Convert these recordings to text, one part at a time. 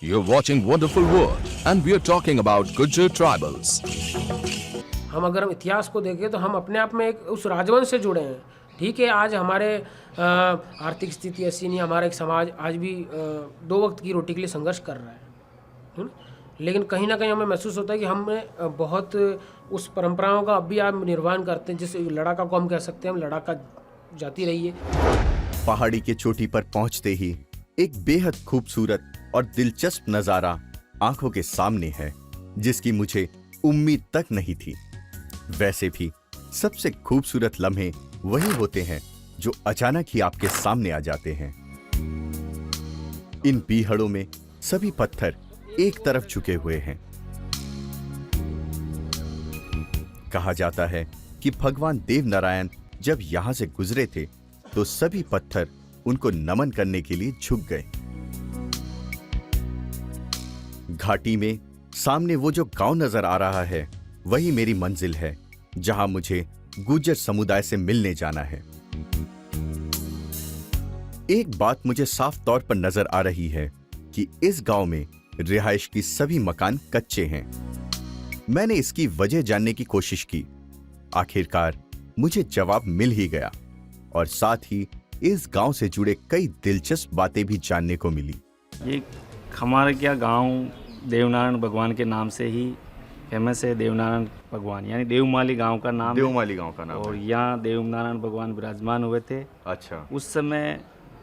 You're watching Wonderful World and we are talking about Gujjar tribals. हम इतिहास को देखें तो हम अपने आप में एक उस राजवंश से जुड़े हैं। ठीक है, आज हमारे आर्थिक स्थिति ऐसी नहीं, हमारा एक समाज आज भी 2 वक्त की रोटी के लिए संघर्ष कर रहा है। लेकिन कहीं ना कहीं हमें महसूस होता है कि हमें बहुत उस परंपराओं का अब भी आप निर्वहन करते हैं, जिस लड़ाका को हम कह सकते हैं, हम लड़ाका जाती रही है। पहाड़ी के चोटी पर पहुंचते ही एक बेहद खूबसूरत और दिलचस्प नजारा आंखों के सामने है, जिसकी मुझे उम्मीद तक नहीं थी। वैसे भी सबसे खूबसूरत लम्हे वही होते हैं जो अचानक ही आपके सामने आ जाते हैं। इन पीहड़ों में सभी पत्थर एक तरफ झुके हुए हैं। कहा जाता है कि भगवान देव नारायण जब यहां से गुजरे थे तो सभी पत्थर उनको नमन करने के लिए झुक गए। घाटी में सामने वो जो गांव नजर आ रहा है वही मेरी मंजिल है, जहां मुझे गुज्जर समुदाय से मिलने जाना है। एक बात मुझे साफ तौर पर नजर आ रही है कि इस गांव में रिहाइश की सभी मकान कच्चे हैं। मैंने इसकी वजह जानने की कोशिश की। आखिरकार मुझे जवाब मिल ही गया और साथ ही इस गांव से जुड़े कई दिलचस्प बातें भी जानने को मिली। ये हमारे क्या गांव देवनारायण भगवान के नाम से ही फेमस है। देवनारायण भगवान यानी देवमाली गांव का नाम, देवमाली गांव का नाम। और यहाँ देवनारायण भगवान विराजमान हुए थे। अच्छा। उस समय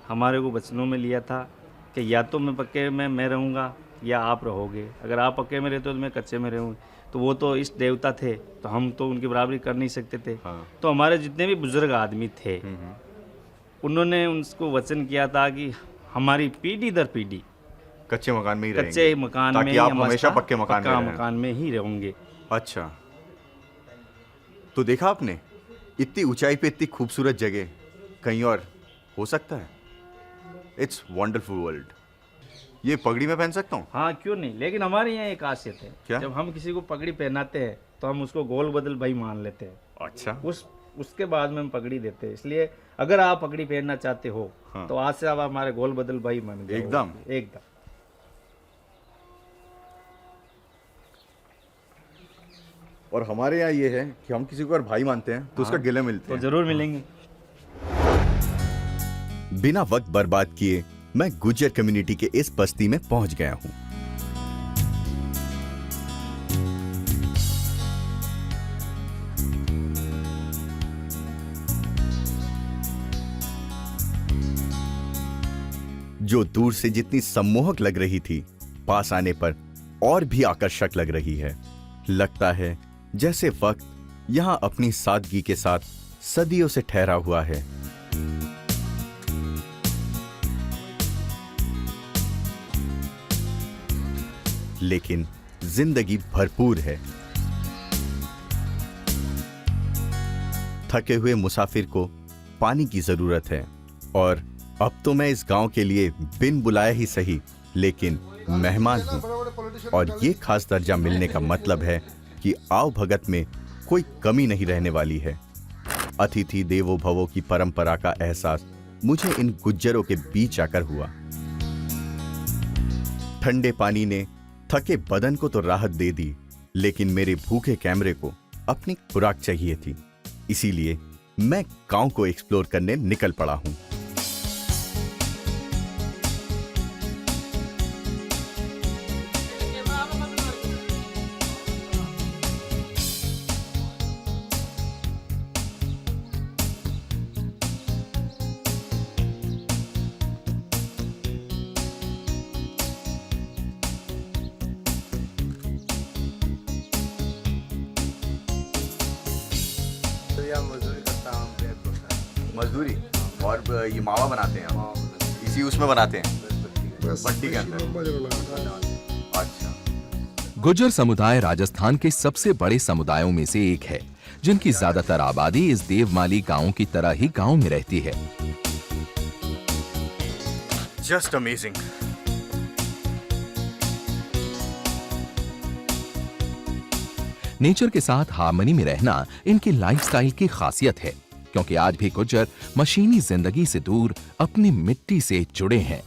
हमारे को वचनों में लिया था कि या तो मैं पक्के में मैं रहूँगा या आप रहोगे। अगर आप पक्के में रहते हो तो मैं कच्चे में रहूँगी। तो वो तो इष्ट देवता थे, तो हम तो उनकी बराबरी कर नहीं सकते थे। हाँ। तो हमारे जितने भी बुजुर्ग आदमी थे उन्होंने उनको वचन किया था कि हमारी पीढ़ी दर पीढ़ी कच्चे मकान में ही रहेंगे, कच्चे मकान में ताकि आप हमेशा पक्के मकान में ही रहोगे। अच्छा, तो देखा आपने, इतनी ऊंचाई पे इतनी खूबसूरत जगह कहीं और हो सकता है। It's wonderful world. ये पगड़ी में पहन सकता हूँ? हाँ, क्यों नहीं। लेकिन हमारे यहाँ एक खासियत है, क्या? जब हम किसी को पगड़ी पहनाते हैं तो हम उसको गोल बदल भाई मान लेते हैं। अच्छा। उसके बाद में हम पगड़ी देते हैं। इसलिए अगर आप पगड़ी पहनना चाहते हो हाँ। तो आज से आप हमारे गोल बदल भाई मान गए। एकदम एकदम। और हमारे यहाँ ये है कि हम किसी को अगर भाई मानते हैं तो उसका गिले मिलते तो हैं। जरूर मिलेंगे। बिना वक्त बर्बाद किए मैं गुज्जर कम्युनिटी के इस बस्ती में पहुंच गया हूं। जो दूर से जितनी सम्मोहक लग रही थी, पास आने पर और भी आकर्षक लग रही है। लगता है जैसे वक्त यहां अपनी सादगी के साथ सदियों से ठहरा हुआ है। लेकिन जिंदगी भरपूर है। थके हुए मुसाफिर को पानी की जरूरत है और अब तो मैं इस गांव के लिए बिन बुलाए ही सही, लेकिन मेहमान हूं। और ये खास दर्जा मिलने का मतलब है कि आओ भगत में कोई कमी नहीं रहने वाली है। अतिथि देवो भवो की परंपरा का एहसास मुझे इन गुज्जरों के बीच आकर हुआ। ठंडे पानी ने थके बदन को तो राहत दे दी, लेकिन मेरे भूखे कैमरे को अपनी खुराक चाहिए थी। इसीलिए मैं गांव को एक्सप्लोर करने निकल पड़ा हूं। मजदूरी और ये मावा बनाते हैं हम, इसी उसमें बनाते हैं भट्टी के अंदर। अच्छा। गुज्जर समुदाय राजस्थान के सबसे बड़े समुदायों में से एक है, जिनकी ज्यादातर आबादी इस देवमाली गांव की तरह ही गांव में रहती है। Just amazing. नेचर के साथ हार्मनी में रहना इनकी लाइफस्टाइल की खासियत है, क्योंकि आज भी गुज्जर मशीनी जिंदगी से दूर अपनी मिट्टी से जुड़े हैं।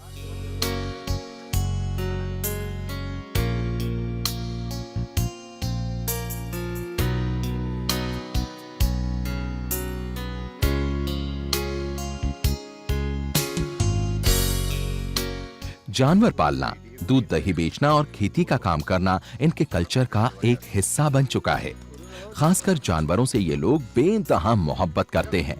जानवर पालना, दूध दही बेचना और खेती का काम करना इनके कल्चर का एक हिस्सा बन चुका है। खासकर जानवरों से ये लोग बेइंतहा मोहब्बत करते हैं।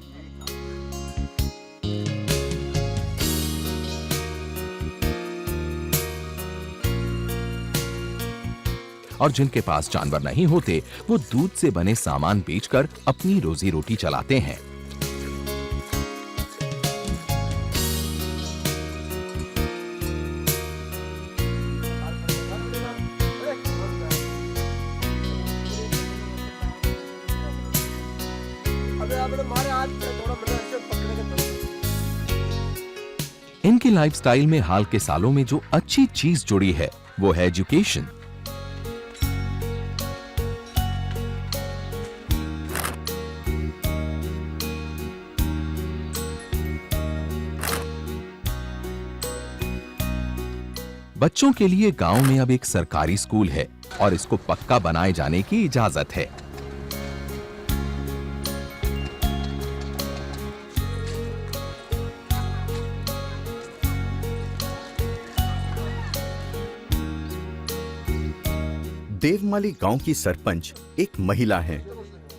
और जिनके पास जानवर नहीं होते वो दूध से बने सामान बेचकर अपनी रोजी रोटी चलाते हैं। इनकी लाइफस्टाइल में हाल के सालों में जो अच्छी चीज जुड़ी है वो है एजुकेशन। बच्चों के लिए गांव में अब एक सरकारी स्कूल है और इसको पक्का बनाए जाने की इजाजत है। देवमाली गांव की सरपंच एक महिला हैं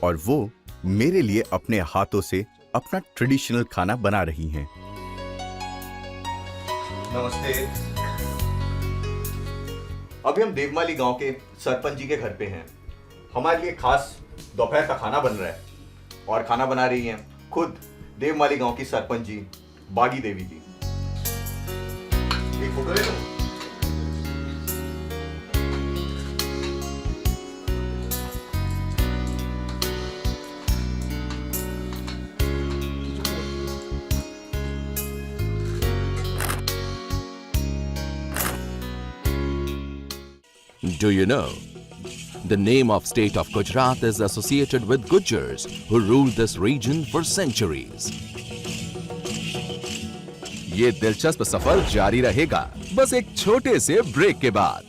और वो मेरे लिए अपने हाथों से अपना ट्रेडिशनल खाना बना रही हैं। नमस्ते। अभी हम देवमाली गांव के सरपंच जी के घर पे हैं। हमारे लिए खास दोपहर का खाना बन रहा है और खाना बना रही हैं खुद देवमाली गांव की सरपंच जी बागी देवी जी। एक फोटो ले लूं? Do you know? The name of state of Gujarat is associated with Gujars who ruled this region for centuries. ये दिलचस्प सफर जारी रहेगा बस एक छोटे से ब्रेक के बाद।